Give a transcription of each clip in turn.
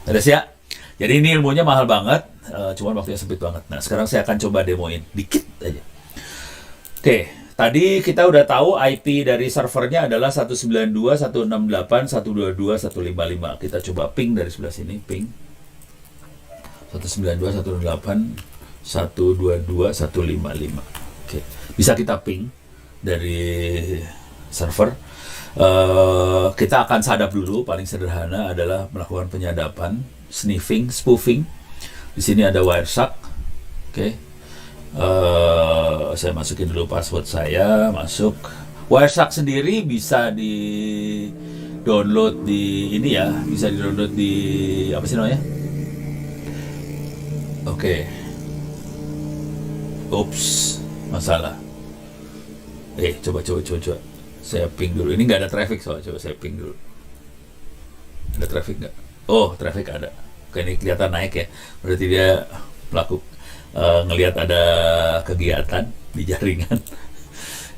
Ada sih ya. Jadi ini ilmunya mahal banget, cuman waktunya sempit banget. Nah, sekarang saya akan coba demoin dikit aja. Oke, tadi kita udah tahu IP dari servernya adalah 192.168.122.155. Kita coba ping dari sebelah sini, ping 192.168.122.155. Oke, bisa kita ping dari server. Kita akan sadap dulu. Paling sederhana adalah melakukan penyadapan, sniffing, spoofing. Di sini ada Wireshark. Oke, saya masukin dulu password saya. Masuk. Wireshark sendiri bisa di download di ini ya, bisa di download di apa sih namanya? Oke. Oops, masalah. Coba. Saya ping dulu. Ini nggak ada traffic soalnya. Coba saya ping dulu. Ada traffic nggak? Oh, traffic ada. Oke, ini kelihatan naik ya. Berarti dia ngelihat ada kegiatan di jaringan.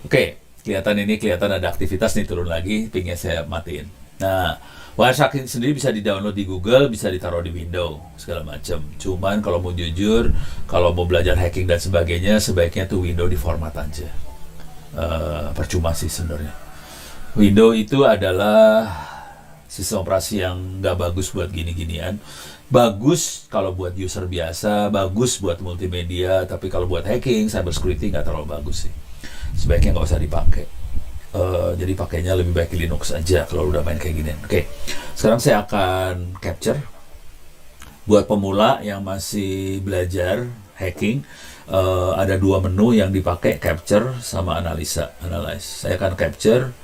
Oke, kelihatan ada aktivitas nih, turun lagi. Pingnya saya matiin. Nah, Wireshark sendiri bisa di-download di Google, bisa ditaruh di Windows, segala macam. Cuman kalau mau jujur, kalau mau belajar hacking dan sebagainya, sebaiknya tuh Windows di format aja. Percuma sih sebenarnya. Windows itu adalah sistem operasi yang nggak bagus buat gini-ginian. Bagus kalau buat user biasa, bagus buat multimedia, tapi kalau buat hacking, cyber security nggak terlalu bagus sih. Sebaiknya nggak usah dipakai. Jadi pakainya lebih baik Linux aja kalau udah main kayak gini. Oke, sekarang saya akan capture. Buat pemula yang masih belajar hacking, ada dua menu yang dipakai, capture sama analyze. Saya akan capture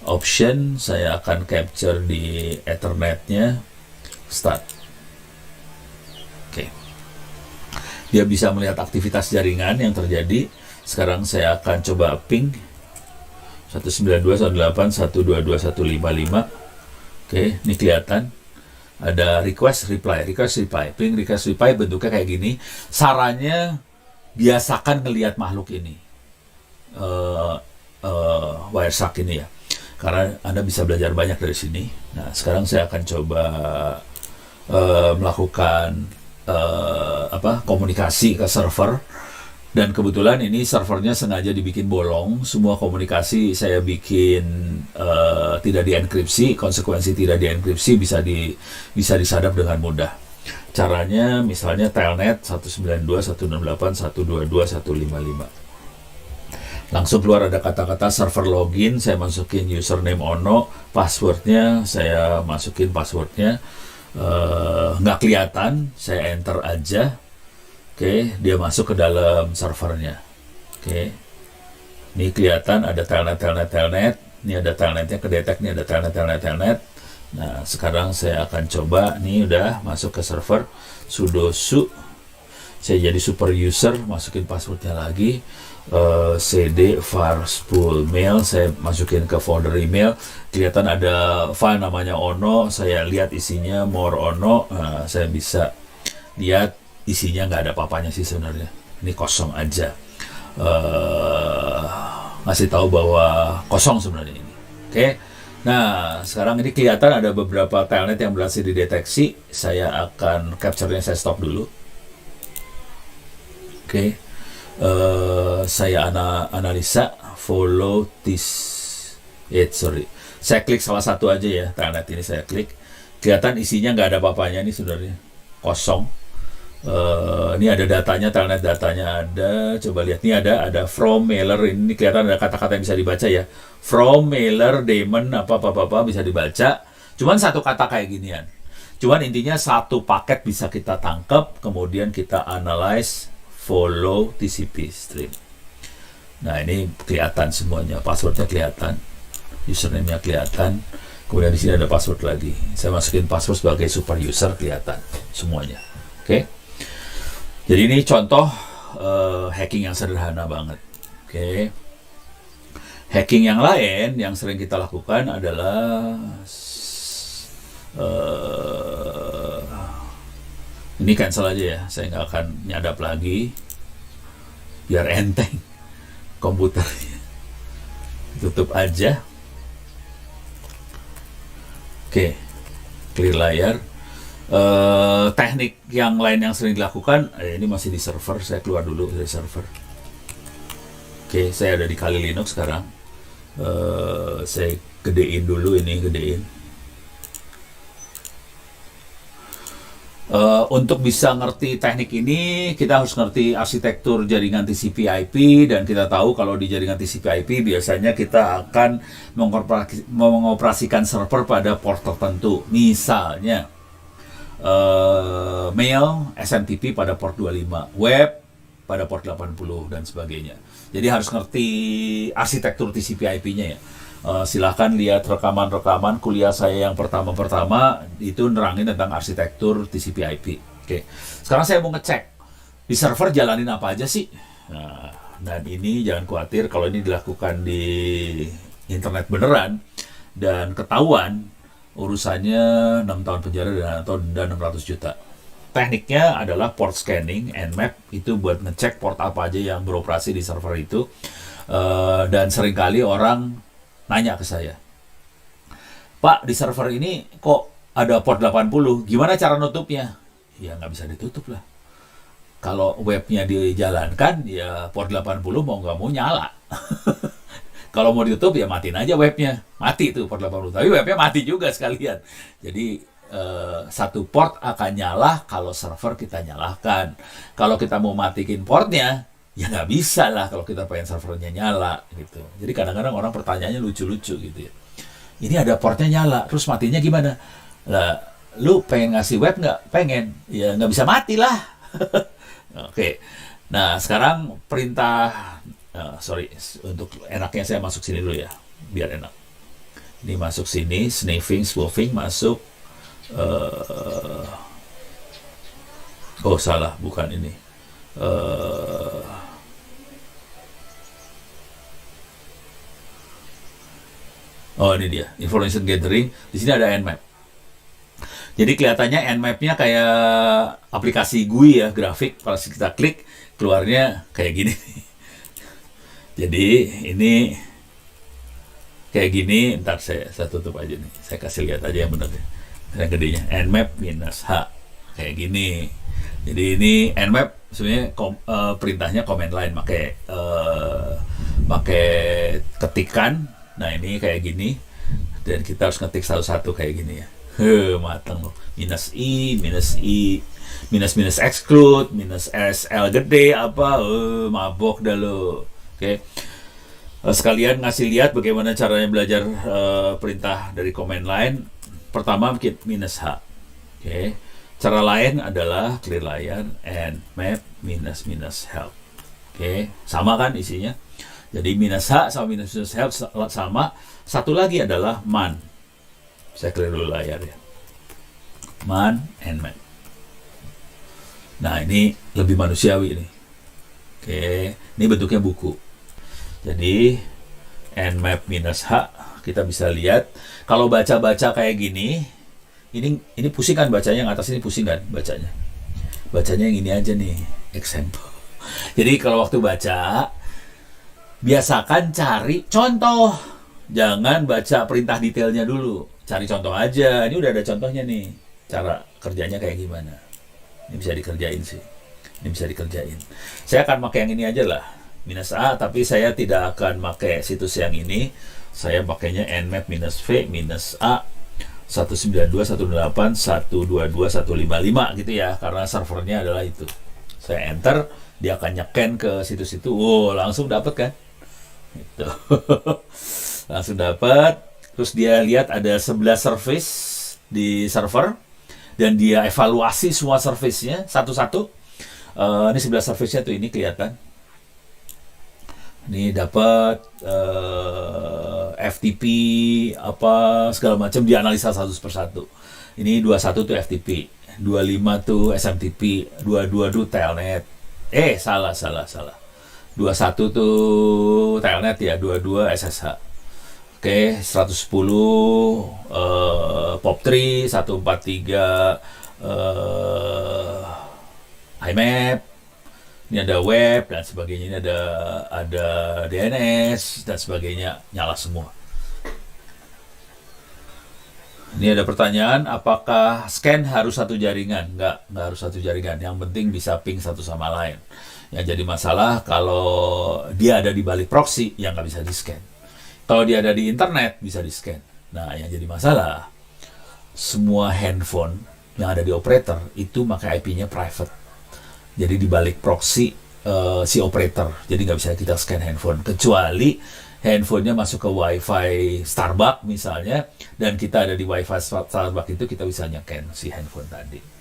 option, saya akan capture di Ethernetnya, start. Oke, dia bisa melihat aktivitas jaringan yang terjadi. Sekarang saya akan coba ping 192.168.122.155. Oke, ini kelihatan ada request reply. Ping request reply bentuknya kayak gini. Sarannya biasakan ngelihat makhluk ini, Wireshark ini ya, karena Anda bisa belajar banyak dari sini. Nah, sekarang saya akan coba melakukan komunikasi ke server. Dan kebetulan ini servernya sengaja dibikin bolong. Semua komunikasi saya bikin tidak dienkripsi. Konsekuensi tidak dienkripsi bisa disadap dengan mudah. Caranya misalnya telnet 192.168.122.155. Langsung keluar ada kata-kata server login. Saya masukin username Ono, passwordnya saya masukin passwordnya. Nggak kelihatan, saya enter aja. Oke, dia masuk ke dalam servernya. Oke, ini kelihatan ada telnet. Ini ada telnetnya kedetek, ini ada telnet. Nah, sekarang saya akan coba. Ini udah masuk ke server. Sudo su. Saya jadi super user, masukin passwordnya lagi. cd var spool mail, saya masukin ke folder email. Kelihatan ada file namanya Ono. Saya lihat isinya more Ono. Saya bisa lihat isinya nggak ada apa-apanya sih sebenarnya. Ini kosong aja. Ngasih tahu bahwa kosong sebenarnya ini. Oke. Nah, sekarang ini kelihatan ada beberapa telnet yang berhasil dideteksi. Saya akan capture-nya, saya stop dulu. Oke. Saya analisa follow this. Saya klik salah satu aja ya, telnet ini saya klik. Kelihatan isinya nggak ada apa-apanya nih sebenarnya. Kosong. Ini ada datanya, telnet datanya ada. Coba lihat, ini ada from mailer. Ini kelihatan ada kata-kata yang bisa dibaca ya. From mailer daemon apa bisa dibaca. Cuman satu kata kayak ginian. Cuman intinya satu paket bisa kita tangkap, kemudian kita analyze, follow TCP stream. Nah, ini kelihatan semuanya. Passwordnya kelihatan, username-nya kelihatan. Kemudian di sini ada password lagi. Saya masukin password sebagai super user, kelihatan semuanya. Oke. Jadi ini contoh hacking yang sederhana banget. Oke. Hacking yang lain yang sering kita lakukan adalah ini cancel aja ya. Saya nggak akan nyadap lagi. Biar enteng komputernya. Tutup aja. Oke. Clear layar. Teknik yang lain yang sering dilakukan, ini masih di server, saya keluar dulu dari server. Oke, saya ada di Kali Linux sekarang. Saya gedein dulu ini, gedein. Untuk bisa ngerti teknik ini, kita harus ngerti arsitektur jaringan TCP/IP, dan kita tahu kalau di jaringan TCP/IP biasanya kita akan mengoperasikan server pada port tertentu. Misalnya mail SMTP pada port 25, web pada port 80 dan sebagainya. Jadi harus ngerti arsitektur TCP/IP-nya ya. Silahkan lihat rekaman-rekaman kuliah saya yang pertama-pertama, itu nerangin tentang arsitektur TCP/IP. Oke, sekarang saya mau ngecek di server jalanin apa aja sih. Nah, dan ini jangan khawatir kalau ini dilakukan di internet beneran dan ketahuan, urusannya 6 tahun penjara dan atau denda 600 juta. Tekniknya adalah port scanning, Nmap, itu buat ngecek port apa aja yang beroperasi di server itu. Dan seringkali orang nanya ke saya, Pak, di server ini kok ada port 80, gimana cara nutupnya? Ya nggak bisa ditutup lah. Kalau webnya dijalankan, ya port 80 mau nggak mau nyala. Kalau mau ditutup ya matiin aja webnya, mati tuh port 80, tapi webnya mati juga sekalian. Jadi satu port akan nyala kalau server kita nyalakan. Kalau kita mau matiin portnya, ya nggak bisa lah kalau kita pengen servernya nyala gitu. Jadi kadang-kadang orang pertanyaannya lucu-lucu gitu ya. Ini ada portnya nyala, terus matinya gimana? Lah, lu pengen ngasih web nggak? Pengen, ya nggak bisa mati lah. Oke. Nah sekarang perintah, untuk enaknya saya masuk sini dulu ya, biar enak. Ini masuk sini, sniffing, spoofing, masuk. Oh salah, bukan ini. Oh ini dia, information gathering. Di sini ada Nmap. Jadi kelihatannya Nmap-nya kayak aplikasi GUI ya, grafik. Pas kita klik, keluarnya kayak gini. Jadi ini kayak gini. Ntar saya tutup aja nih. Saya kasih lihat aja yang benar. Yang gedenya Nmap minus H kayak gini. Jadi ini Nmap sebenarnya perintahnya command line, pakai ketikan. Nah ini kayak gini, dan kita harus ngetik satu-satu kayak gini ya. Mateng loh. Minus I, minus exclude, minus SL gede apa, mabok dah lo. Oke. Sekalian ngasih lihat bagaimana caranya belajar perintah dari command line. Pertama bikin minus H. Oke. Cara lain adalah clear layar and map minus help. Oke, sama kan isinya? Jadi minus H sama minus help sama. Satu lagi adalah man. Saya clear dulu layar ya. Man and map. Nah ini lebih manusiawi ini. Oke, ini bentuknya buku. Jadi nmap minus H, kita bisa lihat kalau baca-baca kayak gini, ini pusing kan bacanya, yang atas ini pusing kan bacanya. Bacanya yang ini aja nih, example. Jadi kalau waktu baca, biasakan cari contoh. Jangan baca perintah detailnya dulu. Cari contoh aja. Ini udah ada contohnya nih. Cara kerjanya kayak gimana. Ini bisa dikerjain sih. Ini bisa dikerjain. Saya akan pakai yang ini aja lah. Minus A, tapi saya tidak akan pakai situs yang ini. Saya pakainya nmap minus V minus A 192.168.122.155 gitu ya. Karena servernya adalah itu. Saya enter, dia akan nyeken ke situs itu. Oh, langsung dapat kan? Gitu. Langsung dapat. Terus dia lihat ada 11 service di server, dan dia evaluasi semua service-nya satu-satu. Ini 11 service-nya tuh, ini kelihatan. Ini dapat FTP apa segala macam, dianalisa satu persatu. Ini 21 tuh FTP, 25 tuh SMTP, 22 tuh Telnet. Salah. 21 tuh Telnet ya, 22 SSH. Oke, 110 POP3, 143 IMAP. Ini ada web dan sebagainya, ini ada DNS dan sebagainya, nyala semua. Ini ada pertanyaan, apakah scan harus satu jaringan? Nggak harus satu jaringan. Yang penting bisa ping satu sama lain. Yang jadi masalah kalau dia ada di balik proxy, yang nggak bisa di-scan. Kalau dia ada di internet, bisa di-scan. Nah, yang jadi masalah, semua handphone yang ada di operator itu pakai IP-nya private. Jadi di balik proxy si operator. Jadi nggak bisa kita scan handphone. Kecuali handphonenya masuk ke WiFi Starbucks misalnya, dan kita ada di WiFi Starbucks itu kita bisa nge-scan si handphone tadi.